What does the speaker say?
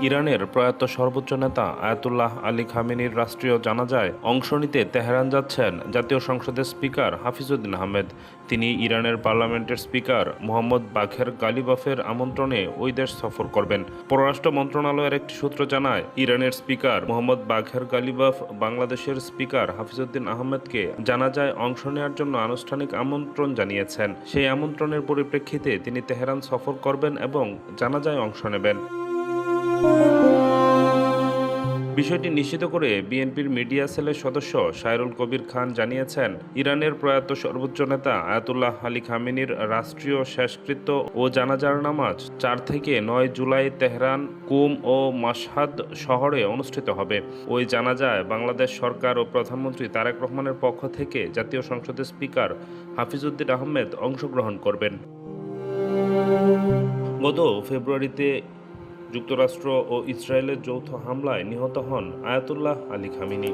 ইরানের প্রয়াত সর্বোচ্চ নেতা আয়াতুল্লাহ আলী খামেনির রাষ্ট্রীয় জানাজায় অংশ নিতে তেহরান যাচ্ছেন জাতীয় সংসদের স্পিকার হাফিজউদ্দিন আহমেদ। তিনি ইরানের পার্লামেন্টের স্পিকার মোহাম্মদ বাঘের গালিবাফের আমন্ত্রণে ওই দেশ সফর করবেন। পররাষ্ট্র মন্ত্রণালয়ের একটি সূত্র জানায়, ইরানের স্পিকার মোহাম্মদ বাঘের গালিবাফ বাংলাদেশের স্পিকার হাফিজউদ্দিন আহমেদকে জানাজায় অংশ নেওয়ার জন্য আনুষ্ঠানিক আমন্ত্রণ জানিয়েছেন। সেই আমন্ত্রণের পরিপ্রেক্ষিতে তিনি তেহরান সফর করবেন এবং জানাজায় অংশ নেবেন। বিষয়টি নিশ্চিত করে বিএনপির মিডিয়া সেলের সদস্য সায়রুল কবির খান জানিয়েছেন, ইরানের প্রয়াত সর্বোচ্চ নেতা আয়াতুল্লাহ আলী খামেনির রাষ্ট্রীয় শেষকৃত্য ও জানাজার নামাজ 4 থেকে 9 জুলাই তেহরান, কুম ও মাশহাদ শহরে অনুষ্ঠিত হবে। ওই জানাজায় বাংলাদেশ সরকার ও প্রধানমন্ত্রী তারেক রহমানের পক্ষ থেকে জাতীয় সংসদের স্পিকার হাফিজউদ্দিন আহমেদ অংশগ্রহণ করবেন। গত ফেব্রুয়ারিতে যুক্তরাষ্ট্র ও ইসরায়েলের যৌথ হামলায় নিহত হন আয়াতুল্লাহ আলী খামেনি।